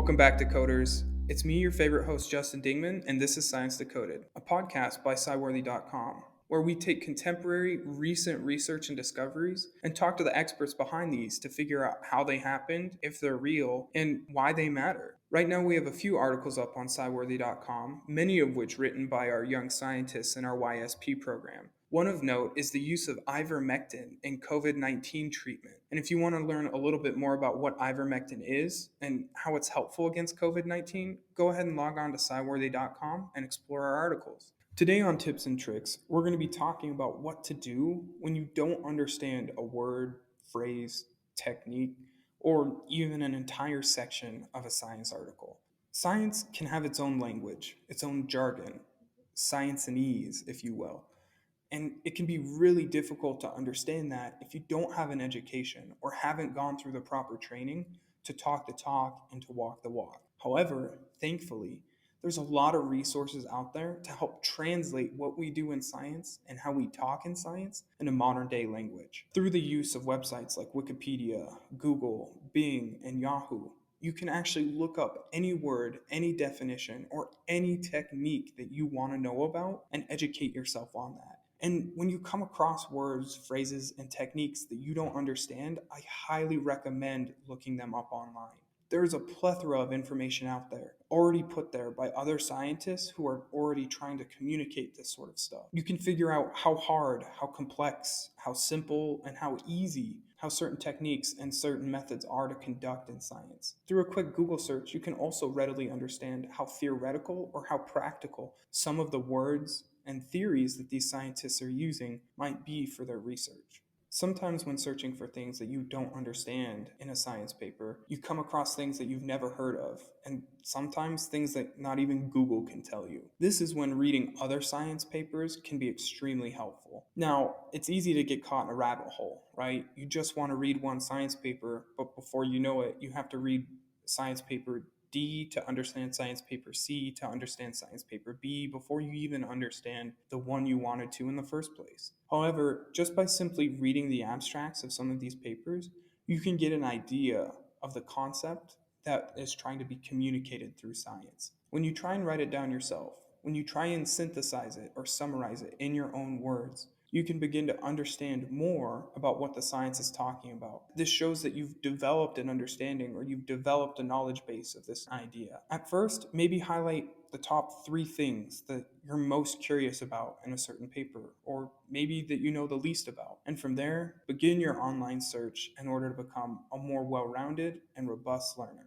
Welcome back, Decoders. It's me, your favorite host, Justin Dingman, and this is Science Decoded, a podcast by SciWorthy.com, where we take contemporary, recent research and discoveries and talk to the experts behind these to figure out how they happened, if they're real, and why they matter. Right now, we have a few articles up on SciWorthy.com, many of which written by our young scientists in our YSP program. One of note is the use of ivermectin in COVID-19 treatment. And if you want to learn a little bit more about what ivermectin is and how it's helpful against COVID-19, go ahead and log on to sciworthy.com and explore our articles. Today on Tips and Tricks, we're going to be talking about what to do when you don't understand a word, phrase, technique, or even an entire section of a science article. Science can have its own language, its own jargon, science-anese, if you will. And it can be really difficult to understand that if you don't have an education or haven't gone through the proper training to talk the talk and to walk the walk. However, thankfully, there's a lot of resources out there to help translate what we do in science and how we talk in science into modern day language. Through the use of websites like Wikipedia, Google, Bing, and Yahoo, you can actually look up any word, any definition, or any technique that you want to know about and educate yourself on that. And when you come across words, phrases, and techniques that you don't understand, I highly recommend looking them up online. There's a plethora of information out there, already put there by other scientists who are already trying to communicate this sort of stuff. You can figure out how hard, how complex, how simple, and how easy how certain techniques and certain methods are to conduct in science. Through a quick Google search, you can also readily understand how theoretical or how practical some of the words and theories that these scientists are using might be for their research. Sometimes when searching for things that you don't understand in a science paper, you come across things that you've never heard of, and sometimes things that not even Google can tell you. This is when reading other science papers can be extremely helpful. Now, it's easy to get caught in a rabbit hole, right? You just want to read one science paper, but before you know it, you have to read science paper D to understand science paper C to understand science paper B before you even understand the one you wanted to in the first place. However, just by simply reading the abstracts of some of these papers, you can get an idea of the concept that is trying to be communicated through science. When you try and write it down yourself, when you try and synthesize it or summarize it in your own words, you can begin to understand more about what the science is talking about. This shows that you've developed an understanding or you've developed a knowledge base of this idea. At first, maybe highlight the top 3 things that you're most curious about in a certain paper, or maybe that you know the least about. And from there, begin your online search in order to become a more well-rounded and robust learner.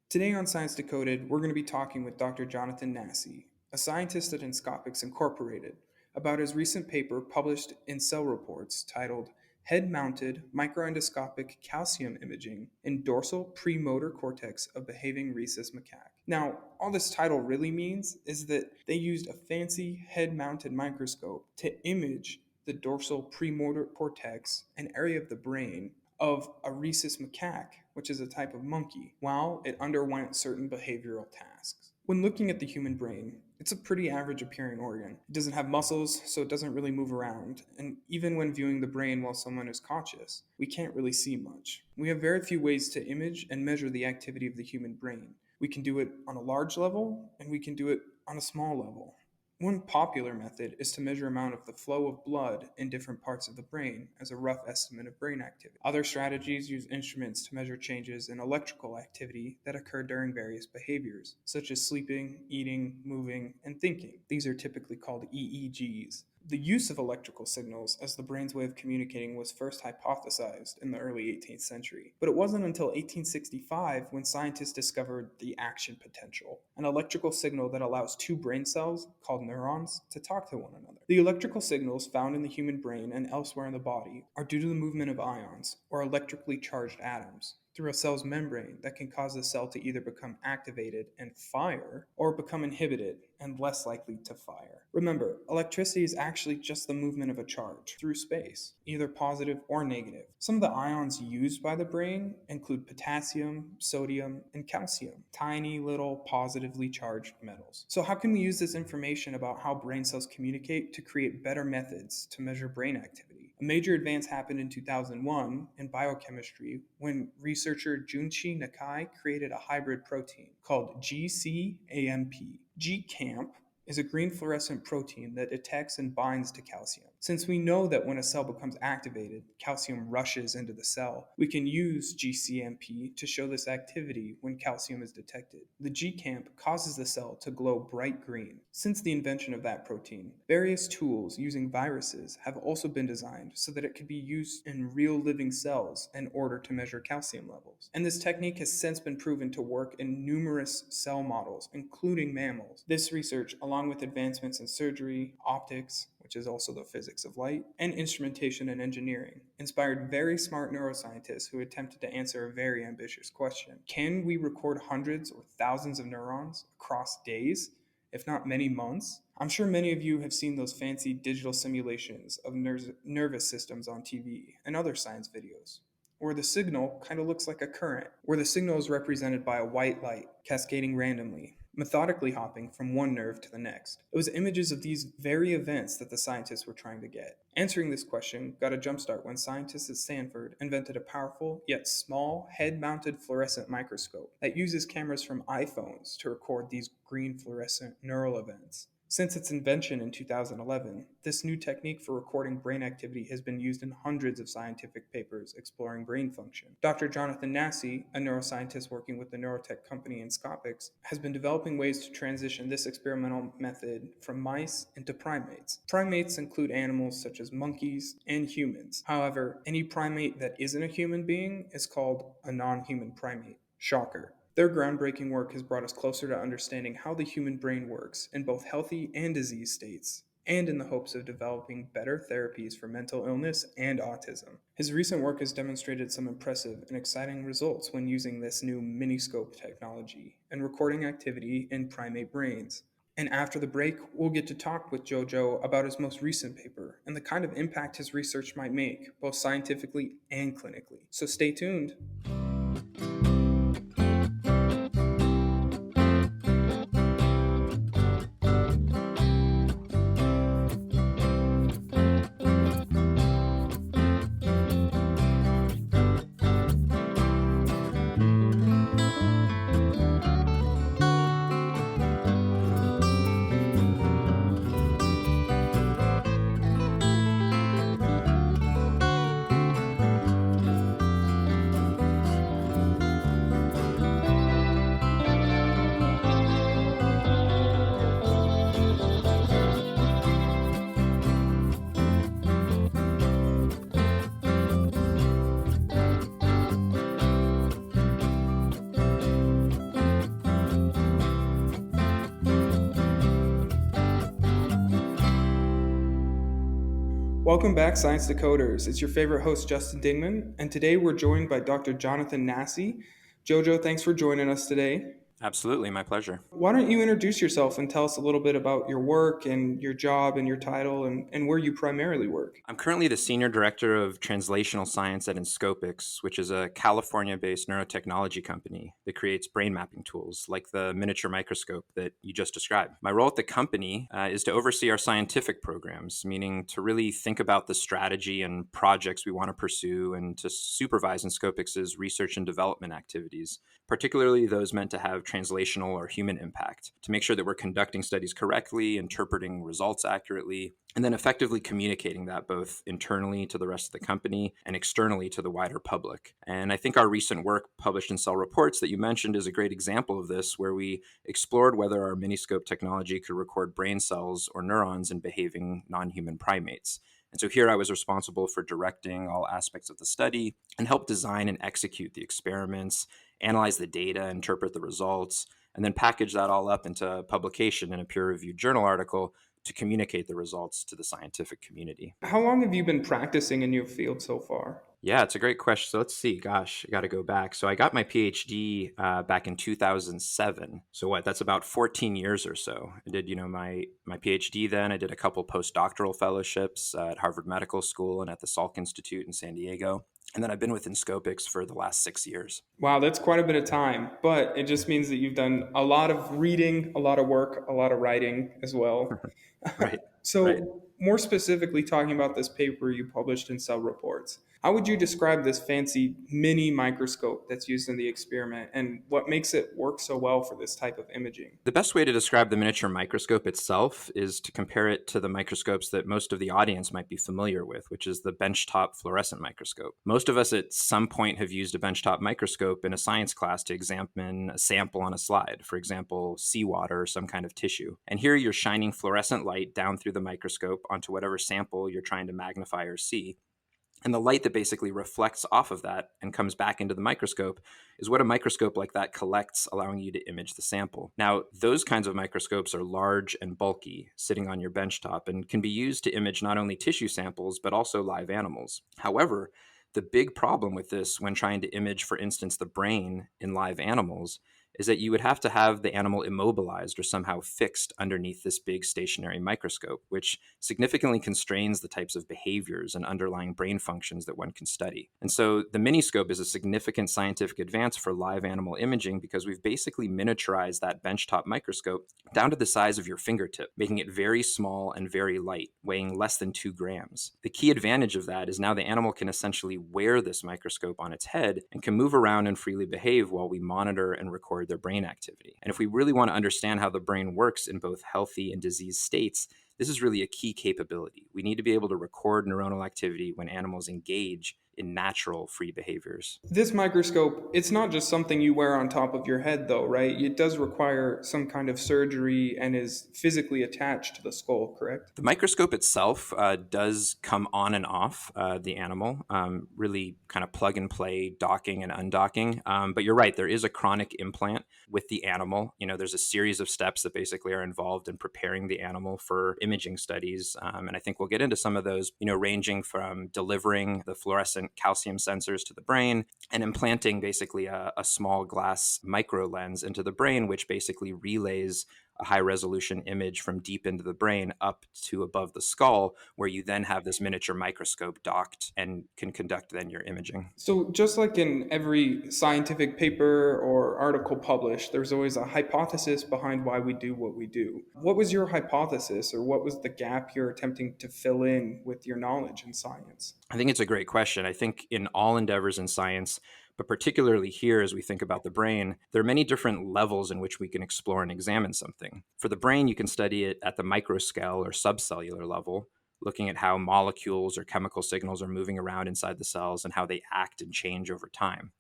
Today on Science Decoded, we're going to be talking with Dr. Jonathan Nassi, a scientist at Inscopix Inc, about his recent paper published in Cell Reports titled Head-Mounted Microendoscopic Calcium Imaging in Dorsal Premotor Cortex of Behaving Rhesus Macaque. Now, all this title really means is that they used a fancy head-mounted microscope to image the dorsal premotor cortex, an area of the brain, of a rhesus macaque, which is a type of monkey, while it underwent certain behavioral tasks. When looking at the human brain, it's a pretty average appearing organ. It doesn't have muscles, so it doesn't really move around. And even when viewing the brain while someone is conscious, we can't really see much. We have very few ways to image and measure the activity of the human brain. We can do it on a large level, and we can do it on a small level. One popular method is to measure amount of the flow of blood in different parts of the brain as a rough estimate of brain activity. Other strategies use instruments to measure changes in electrical activity that occur during various behaviors, such as sleeping, eating, moving, and thinking. These are typically called EEGs. The use of electrical signals as the brain's way of communicating was first hypothesized in the early 18th century, but it wasn't until 1865 when scientists discovered the action potential, an electrical signal that allows 2 brain cells, called neurons, to talk to one another. The electrical signals found in the human brain and elsewhere in the body are due to the movement of ions, or electrically charged atoms, through a cell's membrane that can cause the cell to either become activated and fire, or become inhibited and less likely to fire. Remember, electricity is actually just the movement of a charge through space, either positive or negative. Some of the ions used by the brain include potassium, sodium, and calcium, tiny little positively charged metals. So how can we use this information about how brain cells communicate to create better methods to measure brain activity? A major advance happened in 2001 in biochemistry when researcher Junshi Nakai created a hybrid protein called GCAMP. GCAMP is a green fluorescent protein that detects and binds to calcium. Since we know that when a cell becomes activated, calcium rushes into the cell, we can use GCMP to show this activity when calcium is detected. The GCAMP causes the cell to glow bright green. Since the invention of that protein, various tools using viruses have also been designed so that it could be used in real living cells in order to measure calcium levels. And this technique has since been proven to work in numerous cell models, including mammals. This research, along with advancements in surgery, optics, which is also the physics of light, and instrumentation and engineering, inspired very smart neuroscientists who attempted to answer a very ambitious question. Can we record hundreds or thousands of neurons across days, if not many months? I'm sure many of you have seen those fancy digital simulations of nervous systems on TV and other science videos, where the signal kind of looks like a current, where the signal is represented by a white light cascading randomly, methodically hopping from one nerve to the next. It was images of these very events that the scientists were trying to get. Answering this question got a jumpstart when scientists at Stanford invented a powerful yet small head-mounted fluorescent microscope that uses cameras from iPhones to record these green fluorescent neural events. Since its invention in 2011, this new technique for recording brain activity has been used in hundreds of scientific papers exploring brain function. Dr. Jonathan Nassi, a neuroscientist working with the neurotech company Inscopix, has been developing ways to transition this experimental method from mice into primates. Primates include animals such as monkeys and humans. However, any primate that isn't a human being is called a non-human primate. Shocker. Their groundbreaking work has brought us closer to understanding how the human brain works in both healthy and disease states, and in the hopes of developing better therapies for mental illness and autism. His recent work has demonstrated some impressive and exciting results when using this new Miniscope technology and recording activity in primate brains. And after the break, we'll get to talk with Jojo about his most recent paper and the kind of impact his research might make, both scientifically and clinically. So stay tuned. Welcome back, Science Decoders. It's your favorite host, Justin Dingman, and today we're joined by Dr. Jonathan Nassi. Jojo, thanks for joining us today. Absolutely, my pleasure. Why don't you introduce yourself and tell us a little bit about your work and your job and your title and where you primarily work? I'm currently the Senior Director of Translational Science at Inscopix, which is a California-based neurotechnology company that creates brain mapping tools like the miniature microscope that you just described. My role at the company is to oversee our scientific programs, meaning to really think about the strategy and projects we want to pursue and to supervise Inscopix's research and development activities, particularly those meant to have translational or human impact, to make sure that we're conducting studies correctly, interpreting results accurately, and then effectively communicating that both internally to the rest of the company and externally to the wider public. And I think our recent work published in Cell Reports that you mentioned is a great example of this, where we explored whether our Miniscope technology could record brain cells or neurons in behaving non-human primates. And so here I was responsible for directing all aspects of the study and help design and execute the experiments, analyze the data, interpret the results, and then package that all up into publication in a peer-reviewed journal article to communicate the results to the scientific community. How long have you been practicing in your field so far? Yeah, it's a great question. So let's see. Gosh, I got to go back. So I got my PhD back in 2007. So what? That's about 14 years or so. I did, my PhD then. I did a couple postdoctoral fellowships at Harvard Medical School and at the Salk Institute in San Diego. And then I've been with Inscopix for the last 6 years. Wow, that's quite a bit of time, but it just means that you've done a lot of reading, a lot of work, a lot of writing as well. Right. So right. more specifically talking about this paper you published in Cell Reports. How would you describe this fancy mini microscope that's used in the experiment and what makes it work so well for this type of imaging? The best way to describe the miniature microscope itself is to compare it to the microscopes that most of the audience might be familiar with, which is the benchtop fluorescent microscope. Most of us at some point have used a benchtop microscope in a science class to examine a sample on a slide, for example, seawater or some kind of tissue. And here you're shining fluorescent light down through the microscope onto whatever sample you're trying to magnify or see. And the light that basically reflects off of that and comes back into the microscope is what a microscope like that collects, allowing you to image the sample. Now, those kinds of microscopes are large and bulky, sitting on your benchtop, and can be used to image not only tissue samples, but also live animals. However, the big problem with this when trying to image, for instance, the brain in live animals is that you would have to have the animal immobilized or somehow fixed underneath this big stationary microscope, which significantly constrains the types of behaviors and underlying brain functions that one can study. And so the Miniscope is a significant scientific advance for live animal imaging because we've basically miniaturized that benchtop microscope down to the size of your fingertip, making it very small and very light, weighing less than 2 grams. The key advantage of that is now the animal can essentially wear this microscope on its head and can move around and freely behave while we monitor and record their brain activity. And if we really want to understand how the brain works in both healthy and diseased states, this is really a key capability. We need to be able to record neuronal activity when animals engage in natural free behaviors. This microscope, it's not just something you wear on top of your head, though, right? It does require some kind of surgery and is physically attached to the skull, correct? The microscope itself does come on and off the animal, really kind of plug and play docking and undocking. But you're right, there is a chronic implant with the animal. There's a series of steps that basically are involved in preparing the animal for imaging studies. And I think we'll get into some of those, ranging from delivering the fluorescent calcium sensors to the brain and implanting basically a small glass micro lens into the brain, which basically relays a high resolution image from deep into the brain up to above the skull, where you then have this miniature microscope docked and can conduct then your imaging. So, just like in every scientific paper or article published, there's always a hypothesis behind why we do what we do. What was your hypothesis, or what was the gap you're attempting to fill in with your knowledge in science? I think it's a great question. I think in all endeavors in science, but particularly here as we think about the brain, there are many different levels in which we can explore and examine something. For the brain, you can study it at the microscale or sub-cellular level, looking at how molecules or chemical signals are moving around inside the cells and how they act and change over time.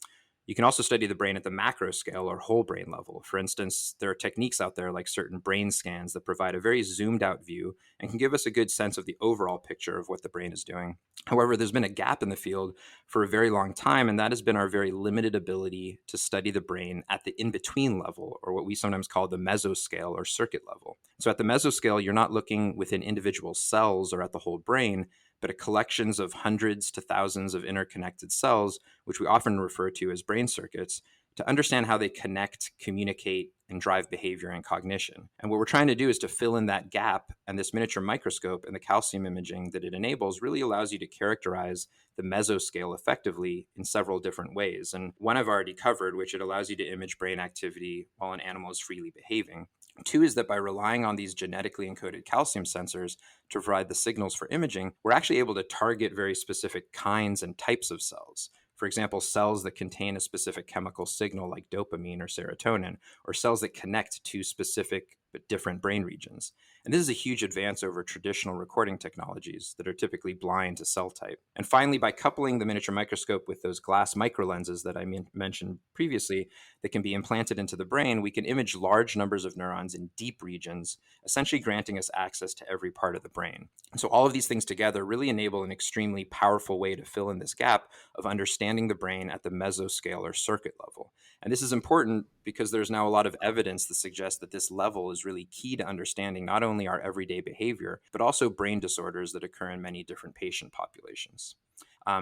You can also study the brain at the macro scale or whole brain level. For instance, there are techniques out there like certain brain scans that provide a very zoomed out view and can give us a good sense of the overall picture of what the brain is doing. However, there's been a gap in the field for a very long time, and that has been our very limited ability to study the brain at the in-between level, or what we sometimes call the mesoscale or circuit level. So at the mesoscale, you're not looking within individual cells or at the whole brain, but at collections of hundreds to thousands of interconnected cells, which we often refer to as brain circuits, to understand how they connect, communicate, and drive behavior and cognition. And what we're trying to do is to fill in that gap, and this miniature microscope and the calcium imaging that it enables really allows you to characterize the mesoscale effectively in several different ways. And one I've already covered, which it allows you to image brain activity while an animal is freely behaving. Two is that by relying on these genetically encoded calcium sensors to provide the signals for imaging, we're actually able to target very specific kinds and types of cells. For example, cells that contain a specific chemical signal like dopamine or serotonin, or cells that connect to specific but different brain regions. And this is a huge advance over traditional recording technologies that are typically blind to cell type. And finally, by coupling the miniature microscope with those glass microlenses that I mentioned previously that can be implanted into the brain, we can image large numbers of neurons in deep regions, essentially granting us access to every part of the brain. And so all of these things together really enable an extremely powerful way to fill in this gap of understanding the brain at the mesoscale or circuit level. And this is important because there's now a lot of evidence that suggests that this level is really key to understanding not only our everyday behavior, but also brain disorders that occur in many different patient populations.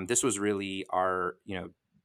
This was really our,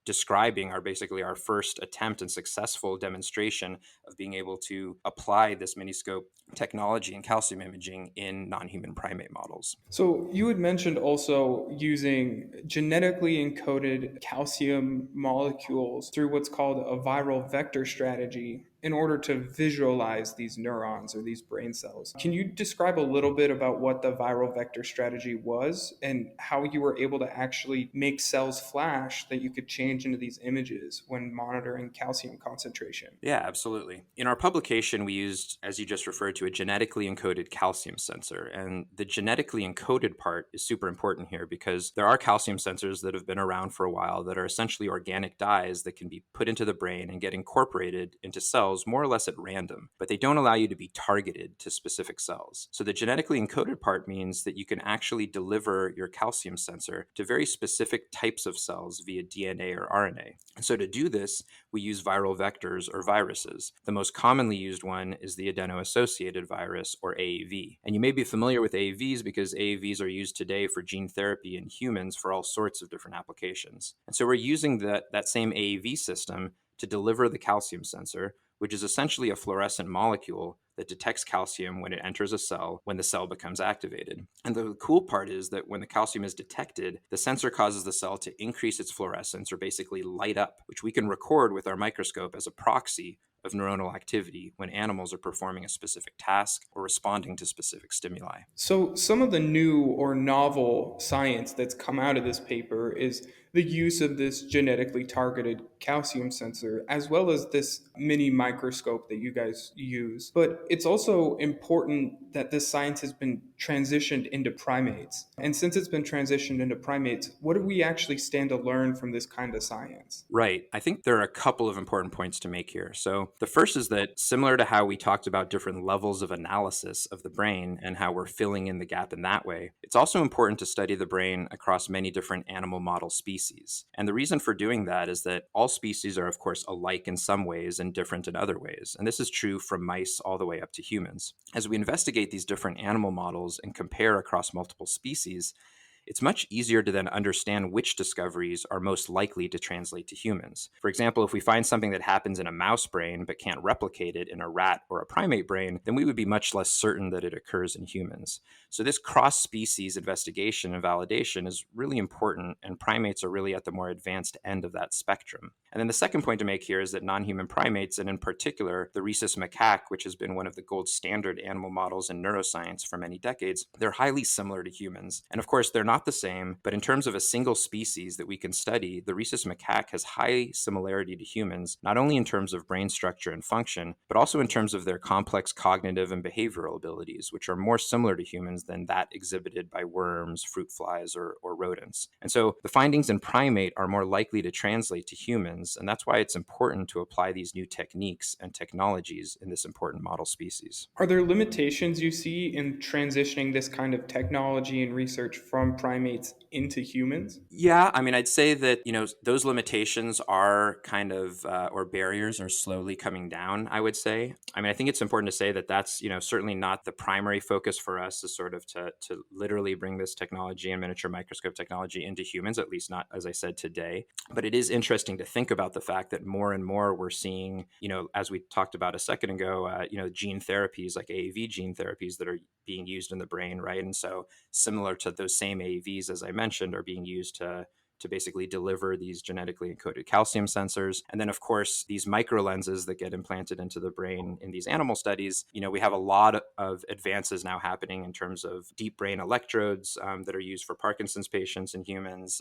describing basically our first attempt and successful demonstration of being able to apply this Miniscope technology and calcium imaging in non-human primate models. So, you had mentioned also using genetically encoded calcium molecules through what's called a viral vector strategy. in order to visualize these neurons or these brain cells. Can you describe a little bit about what the viral vector strategy was and how you were able to actually make cells flash that you could change into these images when monitoring calcium concentration? Yeah, absolutely. In our publication, we used, as you just referred to, a genetically encoded calcium sensor. And the genetically encoded part is super important here because there are calcium sensors that have been around for a while that are essentially organic dyes that can be put into the brain and get incorporated into cells more or less at random, but they don't allow you to be targeted to specific cells. So the genetically encoded part means that you can actually deliver your calcium sensor to very specific types of cells via DNA or RNA. And so to do this, we use viral vectors or viruses. The most commonly used one is the adeno-associated virus, or AAV. And you may be familiar with AAVs because AAVs are used today for gene therapy in humans for all sorts of different applications. And so we're using that same AAV system to deliver the calcium sensor, which is essentially a fluorescent molecule that detects calcium when it enters a cell when the cell becomes activated. And the cool part is that when the calcium is detected, the sensor causes the cell to increase its fluorescence or basically light up, which we can record with our microscope as a proxy of neuronal activity when animals are performing a specific task or responding to specific stimuli. So, some of the new or novel science that's come out of this paper is the use of this genetically targeted calcium sensor, as well as this mini microscope that you guys use. But it's also important that this science has been transitioned into primates. And since it's been transitioned into primates, what do we actually stand to learn from this kind of science? Right. I think there are a couple of important points to make here. So, the first is that similar to how we talked about different levels of analysis of the brain and how we're filling in the gap in that way, it's also important to study the brain across many different animal model species. And the reason for doing that is that all species are, of course, alike in some ways and different in other ways. And this is true from mice all the way up to humans. As we investigate these different animal models and compare across multiple species, it's much easier to then understand which discoveries are most likely to translate to humans. For example, if we find something that happens in a mouse brain but can't replicate it in a rat or a primate brain, then we would be much less certain that it occurs in humans. So this cross-species investigation and validation is really important, and primates are really at the more advanced end of that spectrum. And then the second point to make here is that non-human primates, and in particular the rhesus macaque, which has been one of the gold standard animal models in neuroscience for many decades, they're highly similar to humans. And of course, they're not the same, but in terms of a single species that we can study, the rhesus macaque has high similarity to humans, not only in terms of brain structure and function, but also in terms of their complex cognitive and behavioral abilities, which are more similar to humans than that exhibited by worms, fruit flies, or rodents. And so the findings in primate are more likely to translate to humans, and that's why it's important to apply these new techniques and technologies in this important model species. Are there limitations you see in transitioning this kind of technology and research from primates into humans? Yeah, I mean, I'd say that, those limitations are kind of, or barriers are slowly coming down, I would say. I mean, I think it's important to say that that's, certainly not the primary focus for us is sort of to literally bring this technology and miniature microscope technology into humans, at least not, as I said, today. But it is interesting to think about the fact that more and more we're seeing, as we talked about a second ago, gene therapies like AAV gene therapies that are being used in the brain, right? And so similar to those same AAVs, as I mentioned, are being used to basically deliver these genetically encoded calcium sensors. And then, of course, these micro lenses that get implanted into the brain in these animal studies, we have a lot of advances now happening in terms of deep brain electrodes that are used for Parkinson's patients and humans,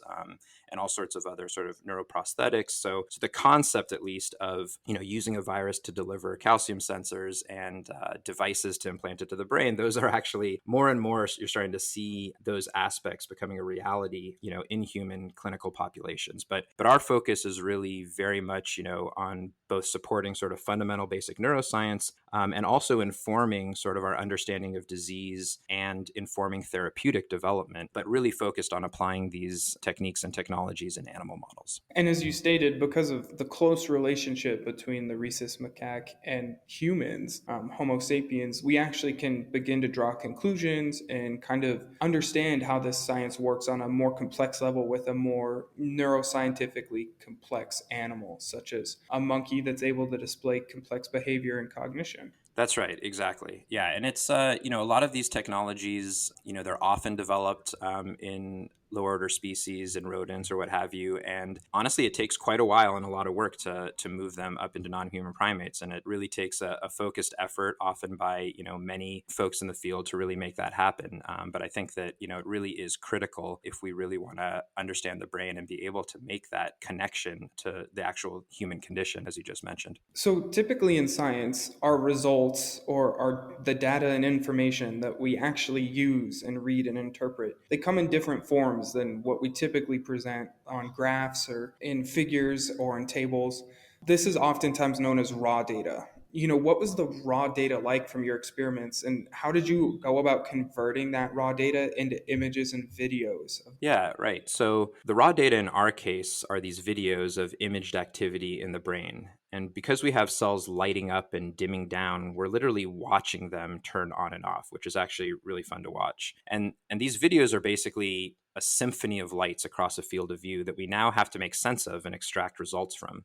and all sorts of other sort of neuroprosthetics. So the concept, at least, of, using a virus to deliver calcium sensors and devices to implant it to the brain, those are actually more and more, you're starting to see those aspects becoming a reality, in human clinical populations. But our focus is really very much, on both supporting sort of fundamental basic neuroscience and also informing sort of our understanding of disease and informing therapeutic development, but really focused on applying these techniques and technologies in animal models. And as you stated, because of the close relationship between the rhesus macaque and humans, Homo sapiens, we actually can begin to draw conclusions and kind of understand how this science works on a more complex level with a more neuroscientifically complex animal, such as a monkey that's able to display complex behavior and cognition. That's right, exactly. Yeah, and it's a lot of these technologies, they're often developed in low order species and rodents or what have you. And honestly, it takes quite a while and a lot of work to move them up into non-human primates. And it really takes a focused effort, often by, many folks in the field, to really make that happen. But I think that, it really is critical if we really want to understand the brain and be able to make that connection to the actual human condition, as you just mentioned. So typically in science, our results or the data and information that we actually use and read and interpret, they come in different forms than what we typically present on graphs or in figures or in tables. This is oftentimes known as raw data. What was the raw data like from your experiments, and how did you go about converting that raw data into images and videos? Yeah, right. So the raw data in our case are these videos of imaged activity in the brain. And because we have cells lighting up and dimming down, we're literally watching them turn on and off, which is actually really fun to watch. And these videos are basically a symphony of lights across a field of view that we now have to make sense of and extract results from.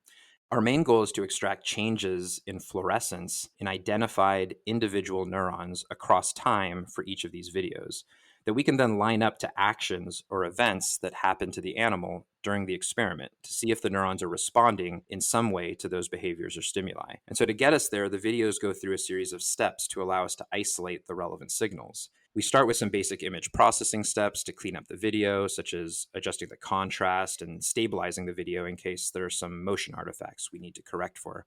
Our main goal is to extract changes in fluorescence in identified individual neurons across time for each of these videos that we can then line up to actions or events that happen to the animal during the experiment to see if the neurons are responding in some way to those behaviors or stimuli. And so to get us there, the videos go through a series of steps to allow us to isolate the relevant signals. We start with some basic image processing steps to clean up the video, such as adjusting the contrast and stabilizing the video in case there are some motion artifacts we need to correct for.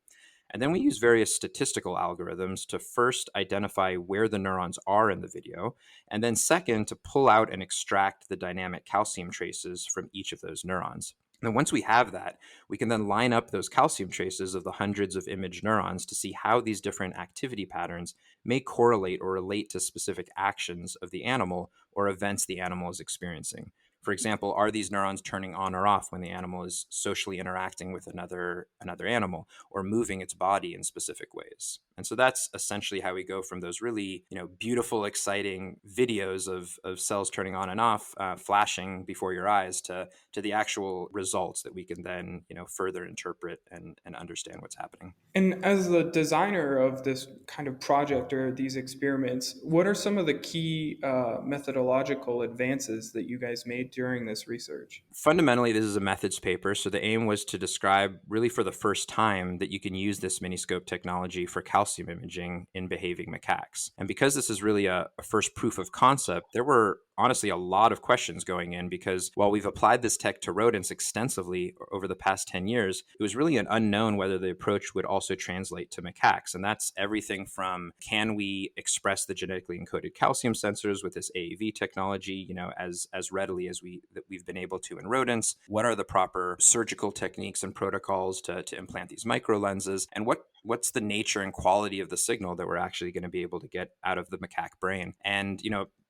And then we use various statistical algorithms to first identify where the neurons are in the video, and then second, to pull out and extract the dynamic calcium traces from each of those neurons. And once we have that, we can then line up those calcium traces of the hundreds of imaged neurons to see how these different activity patterns may correlate or relate to specific actions of the animal or events the animal is experiencing. For example, are these neurons turning on or off when the animal is socially interacting with another animal or moving its body in specific ways? And so that's essentially how we go from those really, beautiful, exciting videos of cells turning on and off, flashing before your eyes, to the actual results that we can then, further interpret and understand what's happening. And as the designer of this kind of project or these experiments, what are some of the key methodological advances that you guys made during this research? Fundamentally, this is a methods paper. So the aim was to describe, really for the first time, that you can use this Miniscope technology for calcium imaging in behaving macaques. And because this is really a first proof of concept, there were honestly a lot of questions going in, because while we've applied this tech to rodents extensively over the past 10 years, it was really an unknown whether the approach would also translate to macaques. And that's everything from, can we express the genetically encoded calcium sensors with this AAV technology, as readily as we've been able to in rodents? What are the proper surgical techniques and protocols to implant these micro lenses? And what's the nature and quality of the signal that we're actually going to be able to get out of the macaque brain? And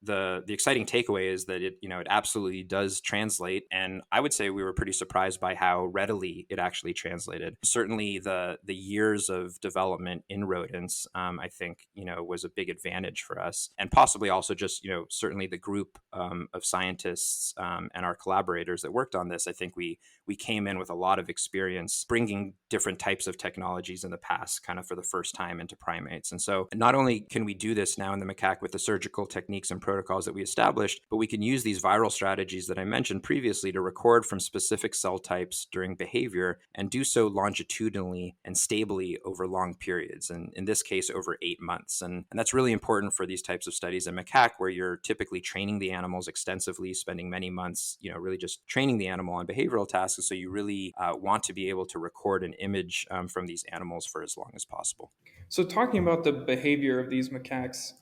the exciting takeaway is that it absolutely does translate, and I would say we were pretty surprised by how readily it actually translated. Certainly the years of development in rodents, I think, was a big advantage for us, and possibly also just, certainly the group of scientists and our collaborators that worked on this. I think we came in with a lot of experience bringing different types of technologies in the past kind of for the first time into primates. And so not only can we do this now in the macaque with the surgical techniques and protocols that we established, but we can use these viral strategies that I mentioned previously to record from specific cell types during behavior and do so longitudinally and stably over long periods, and in this case over 8 months. And that's really important for these types of studies in macaque, where you're typically training the animals extensively, spending many months, really just training the animal on behavioral tasks. So you really want to be able to record an image from these animals for as long as possible. So, talking about the behavior of these macaques,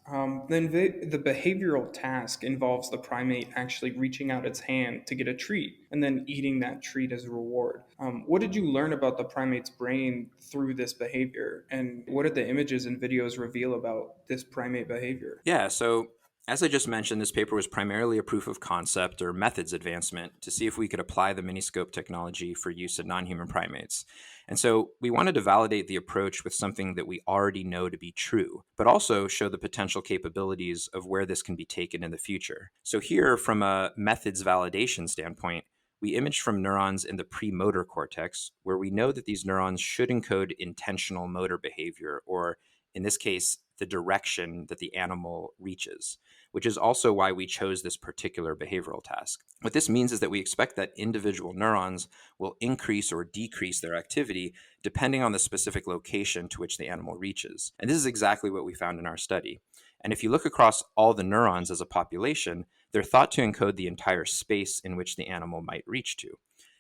then the behavioral task involves the primate actually reaching out its hand to get a treat and then eating that treat as a reward. What did you learn about the primate's brain through this behavior? And what did the images and videos reveal about this primate behavior? Yeah, so as I just mentioned, this paper was primarily a proof of concept or methods advancement to see if we could apply the Miniscope technology for use in non-human primates. And so we wanted to validate the approach with something that we already know to be true, but also show the potential capabilities of where this can be taken in the future. So here, from a methods validation standpoint, we imaged from neurons in the premotor cortex, where we know that these neurons should encode intentional motor behavior, or in this case, the direction that the animal reaches. which is also why we chose this particular behavioral task. What this means is that we expect that individual neurons will increase or decrease their activity depending on the specific location to which the animal reaches. And this is exactly what we found in our study. And if you look across all the neurons as a population, they're thought to encode the entire space in which the animal might reach to.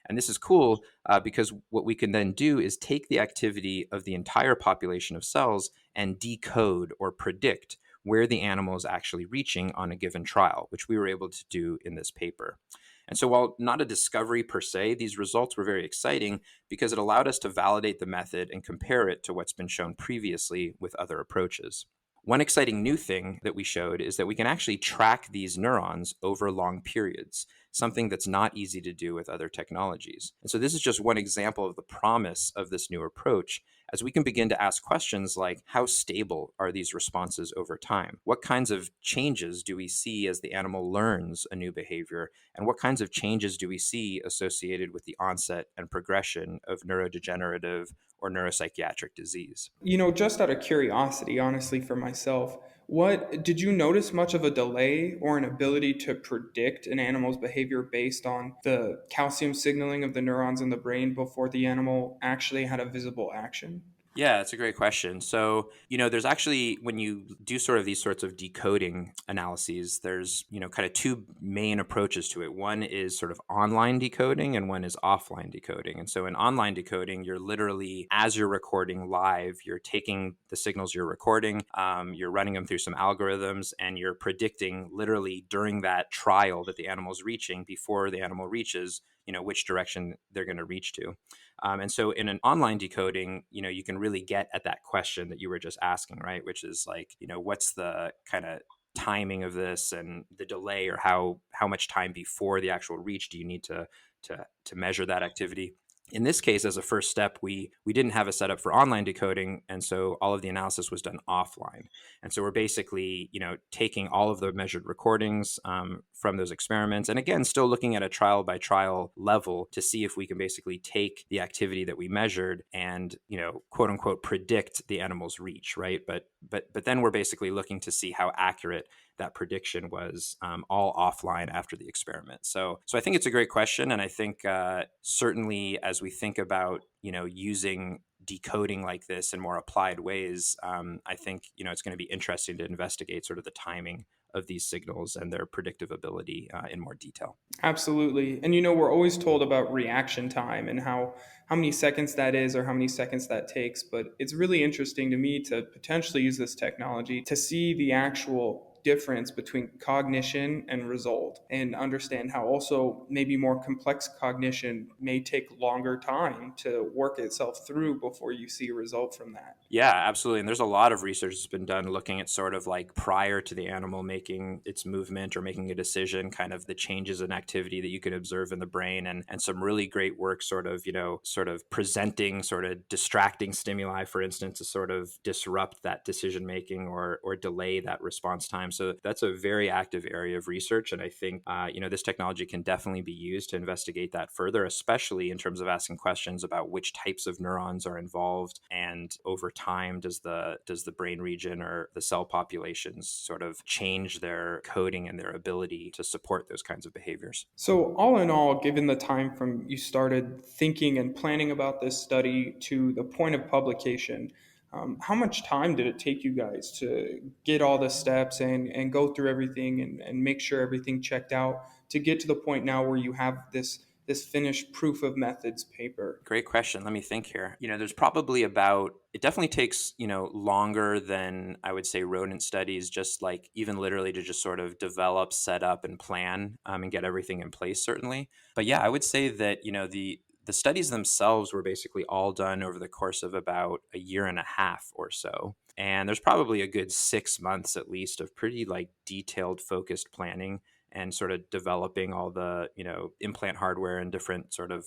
And this is cool because what we can then do is take the activity of the entire population of cells and decode or predict where the animal is actually reaching on a given trial, which we were able to do in this paper. And so while not a discovery per se, these results were very exciting because it allowed us to validate the method and compare it to what's been shown previously with other approaches. One exciting new thing that we showed is that we can actually track these neurons over long periods, something that's not easy to do with other technologies. And so this is just one example of the promise of this new approach, as we can begin to ask questions like, how stable are these responses over time? What kinds of changes do we see as the animal learns a new behavior? And what kinds of changes do we see associated with the onset and progression of neurodegenerative or neuropsychiatric disease? Just out of curiosity, honestly, for myself, what did you notice much of a delay or an ability to predict an animal's behavior based on the calcium signaling of the neurons in the brain before the animal actually had a visible action? Yeah, it's a great question. So, there's actually, when you do sort of these sorts of decoding analyses, there's, kind of two main approaches to it. One is sort of online decoding and one is offline decoding. And so in online decoding, you're literally, as you're recording live, you're taking the signals you're recording, you're running them through some algorithms, and you're predicting literally during that trial that the animal's reaching before the animal reaches, which direction they're going to reach to. And so in an online decoding, you can really get at that question that you were just asking, right? Which is like, what's the kind of timing of this and the delay, or how much time before the actual reach do you need to measure that activity? In this case, as a first step, we didn't have a setup for online decoding, and so all of the analysis was done offline. And so we're basically, taking all of the measured recordings from those experiments, and again, still looking at a trial by trial level to see if we can basically take the activity that we measured and, quote unquote, predict the animal's reach, right? But then we're basically looking to see how accurate that prediction was, all offline after the experiment. So I think it's a great question, and I think certainly as we think about using decoding like this in more applied ways, I think it's going to be interesting to investigate sort of the timing of these signals and their predictive ability in more detail. Absolutely. And we're always told about reaction time and how many seconds that is or how many seconds that takes, but it's really interesting to me to potentially use this technology to see the actual difference between cognition and result and understand how also maybe more complex cognition may take longer time to work itself through before you see a result from that. Yeah, absolutely. And there's a lot of research that's been done looking at sort of like prior to the animal making its movement or making a decision, kind of the changes in activity that you could observe in the brain, and some really great work sort of, sort of presenting sort of distracting stimuli, for instance, to sort of disrupt that decision making or delay that response time. So that's a very active area of research. And I think, this technology can definitely be used to investigate that further, especially in terms of asking questions about which types of neurons are involved, and over time does the brain region or the cell populations sort of change their coding and their ability to support those kinds of behaviors. So, all in all, given the time from you started thinking and planning about this study to the point of publication, how much time did it take you guys to get all the steps and go through everything and make sure everything checked out to get to the point now where you have this finished proof of methods paper? Great question. Let me think here. There's probably it definitely takes, longer than I would say rodent studies, just like even literally to just sort of develop, set up, and plan and get everything in place, certainly. But yeah, I would say that, the studies themselves were basically all done over the course of about a year and a half or so. And there's probably a good 6 months at least of pretty like detailed, focused planning and sort of developing all the, implant hardware and different sort of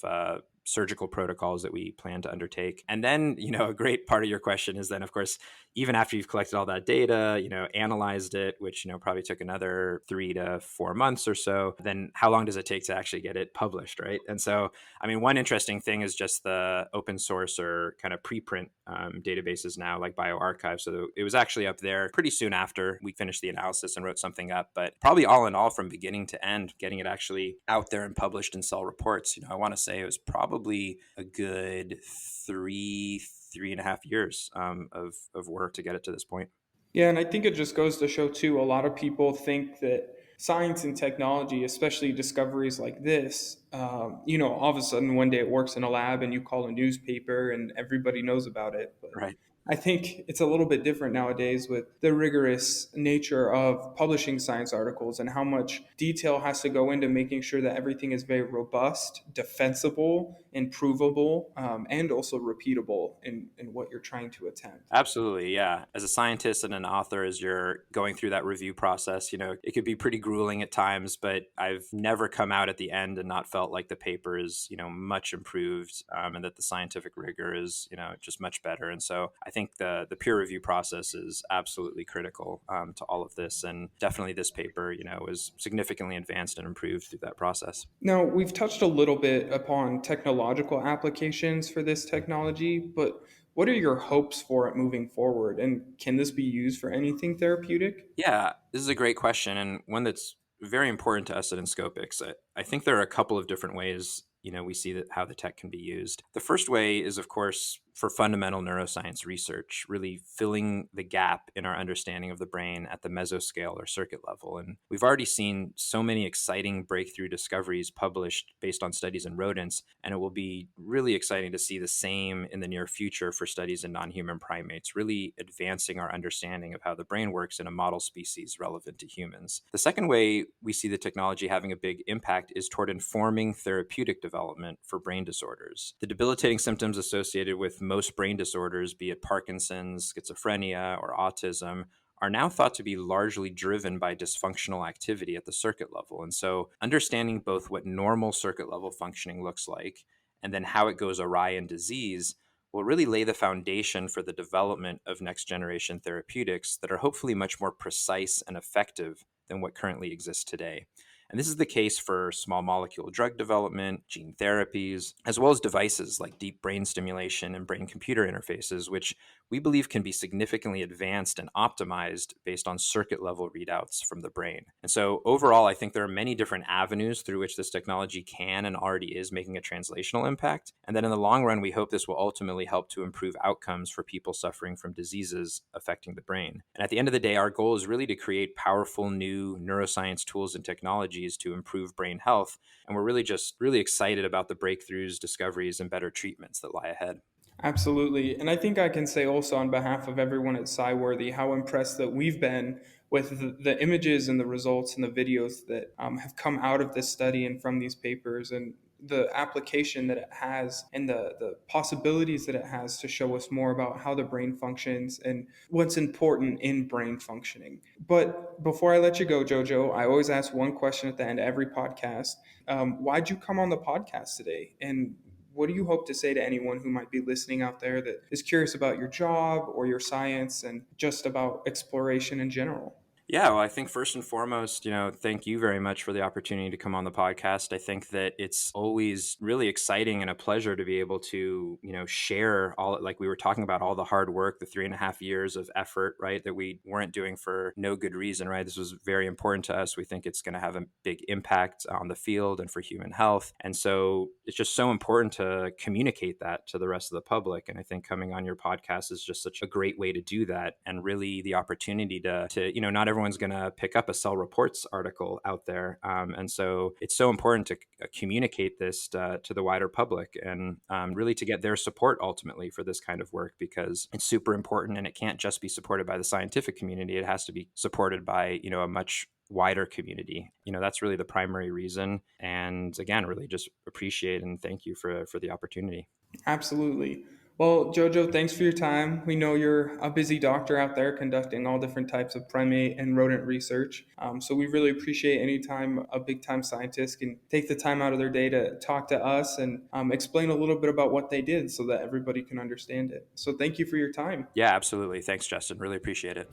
surgical protocols that we plan to undertake. And then, a great part of your question is then, of course, even after you've collected all that data, analyzed it, which, probably took another 3 to 4 months or so, then how long does it take to actually get it published, right? And so, I mean, one interesting thing is just the open source or kind of preprint databases now, like bioRxiv. So it was actually up there pretty soon after we finished the analysis and wrote something up. But probably all in all, from beginning to end, getting it actually out there and published in Cell Reports, I want to say it was probably a good 3.5 years of work to get it to this point. Yeah, and I think it just goes to show too, a lot of people think that science and technology, especially discoveries like this, all of a sudden one day it works in a lab and you call a newspaper and everybody knows about it. But Right. I think it's a little bit different nowadays with the rigorous nature of publishing science articles and how much detail has to go into making sure that everything is very robust, defensible, and provable, and also repeatable in what you're trying to attempt. Absolutely, yeah. As a scientist and an author, as you're going through that review process, it could be pretty grueling at times, but I've never come out at the end and not felt like the paper is, much improved, and that the scientific rigor is, just much better. And so I think the peer review process is absolutely critical to all of this. And definitely this paper, was significantly advanced and improved through that process. Now, we've touched a little bit upon technological applications for this technology, but what are your hopes for it moving forward? And can this be used for anything therapeutic? Yeah, this is a great question and one that's very important to us at Inscopix. I think there are a couple of different ways, we see that how the tech can be used. The first way is, of course, for fundamental neuroscience research, really filling the gap in our understanding of the brain at the mesoscale or circuit level. And we've already seen so many exciting breakthrough discoveries published based on studies in rodents, and it will be really exciting to see the same in the near future for studies in non-human primates, really advancing our understanding of how the brain works in a model species relevant to humans. The second way we see the technology having a big impact is toward informing therapeutic development for brain disorders. The debilitating symptoms associated with most brain disorders, be it Parkinson's, schizophrenia, or autism, are now thought to be largely driven by dysfunctional activity at the circuit level. And so understanding both what normal circuit level functioning looks like and then how it goes awry in disease will really lay the foundation for the development of next generation therapeutics that are hopefully much more precise and effective than what currently exists today. And this is the case for small molecule drug development, gene therapies, as well as devices like deep brain stimulation and brain-computer interfaces, which we believe can be significantly advanced and optimized based on circuit-level readouts from the brain. And so overall, I think there are many different avenues through which this technology can and already is making a translational impact. And then in the long run, we hope this will ultimately help to improve outcomes for people suffering from diseases affecting the brain. And at the end of the day, our goal is really to create powerful new neuroscience tools and technologies to improve brain health. And we're really excited about the breakthroughs, discoveries, and better treatments that lie ahead. Absolutely. And I think I can say also on behalf of everyone at SciWorthy how impressed that we've been with the images and the results and the videos that have come out of this study and from these papers, and the application that it has and the possibilities that it has to show us more about how the brain functions and what's important in brain functioning. But before I let you go, Jojo, I always ask one question at the end of every podcast. Why'd you come on the podcast today? And what do you hope to say to anyone who might be listening out there that is curious about your job or your science and just about exploration in general? Yeah, well, I think first and foremost, thank you very much for the opportunity to come on the podcast. I think that it's always really exciting and a pleasure to be able to, share all, like we were talking about, all the hard work, the 3.5 years of effort, right, that we weren't doing for no good reason, right? This was very important to us. We think it's going to have a big impact on the field and for human health. And so it's just so important to communicate that to the rest of the public. And I think coming on your podcast is just such a great way to do that, and really the opportunity to not everyone's going to pick up a Cell Reports article out there. And so it's so important to communicate this to the wider public and really to get their support ultimately for this kind of work, because it's super important and it can't just be supported by the scientific community. It has to be supported by, a much wider community. That's really the primary reason. And again, really just appreciate and thank you for the opportunity. Absolutely. Well, Jojo, thanks for your time. We know you're a busy doctor out there conducting all different types of primate and rodent research. So we really appreciate any time a big time scientist can take the time out of their day to talk to us and explain a little bit about what they did so that everybody can understand it. So thank you for your time. Yeah, absolutely. Thanks, Justin. Really appreciate it.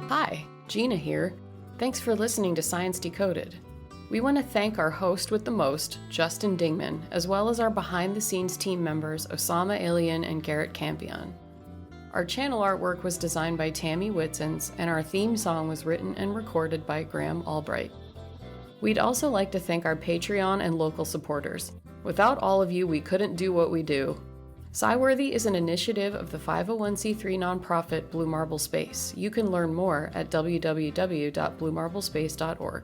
Hi, Gina here. Thanks for listening to Science Decoded. We want to thank our host with the most, Justin Dingman, as well as our behind-the-scenes team members, Osama Alien and Garrett Campion. Our channel artwork was designed by Tammy Whitsons, and our theme song was written and recorded by Graham Albright. We'd also like to thank our Patreon and local supporters. Without all of you, we couldn't do what we do. Sciworthy is an initiative of the 501c3 nonprofit Blue Marble Space. You can learn more at www.bluemarblespace.org.